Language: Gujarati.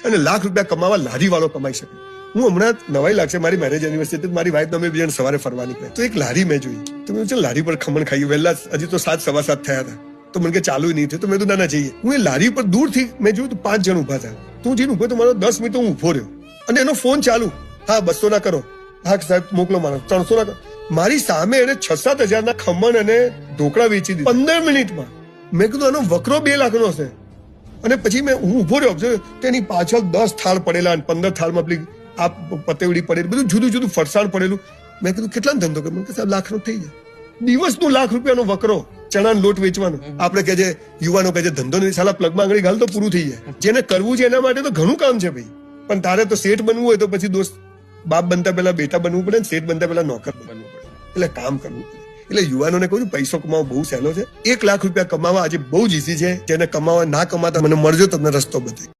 અને લાખ રૂપિયા કમાવા લારી વાળો કમાઈ શકે. હું હમણાં નવાઈ લાગશે, મારી મેરેજ એનિવર્સરી મારી વાઈફ અમે બે સવારે ફરવા નીકળ્યા તો એક લારી મેં જોઈ. તો મેં ચાલ લારી પર ખમણ ખાઈ. વહેલા હજી તો 7 સવા 7 થયા હતા. તો મને કે ચાલુ નહીં થયું. તો મેં તો ના જઈએ. હું એ લારી પર દૂરથી મેં જોયું તો 5 જણ ઉભા હતા. તો હું જઈને ઉભો તો મારો 10 મિનિટ હું ઉભો રહ્યો અને એનો ફોન ચાલુ. હા 200 ના કરો, હા સાહેબ મોકલો, મારો 300 ના કરો. મારી સામે એને 6-7 હજારના ખમણ અને ઢોકળા વેચી દીધા 15 મિનિટમાં. મેં કીધું આનો વકરો 2 લાખનો હશે. અને પછી હું ઉભો રહ્યો, તેની પાછળ 10 થાળ પડેલા અને 15 થાળમાં પેલી આ પતેવડી પડેલી, બધું જુદું જુદું ફરસાણ પડેલું. મેં કીધું કેટલા ધંધો કર્યો? કે સાહેબ લાખનો થઈ જાય. દિવસનું ₹1 લાખ વકરો, ચણાનો લોટ વેચવાનો. આપણે કે જે યુવાનો કે જે ધંધો નથી, સાલા પ્લગમાં આંગળી ઘાલ તો પૂરું થઈ જાય. જેને કરવું છે એના માટે તો ઘણું કામ છે ભાઈ. પણ તારે તો શેઠ બનવું હોય તો પછી દોસ્ત બાપ બનતા પહેલા બેટા બનવું પડે, શેઠ બનતા પહેલા નોકર બનવું પડે. એટલે કામ કરવું પડે. એટલે યુવાનોને કહું છું પૈસો કમાવો બહુ સહેલો છે. ₹1 લાખ કમાવા આજે બહુ જ ઈઝી છે. જેને કમાવા ના કમાતા મને મળજો, તમને રસ્તો બતાવી.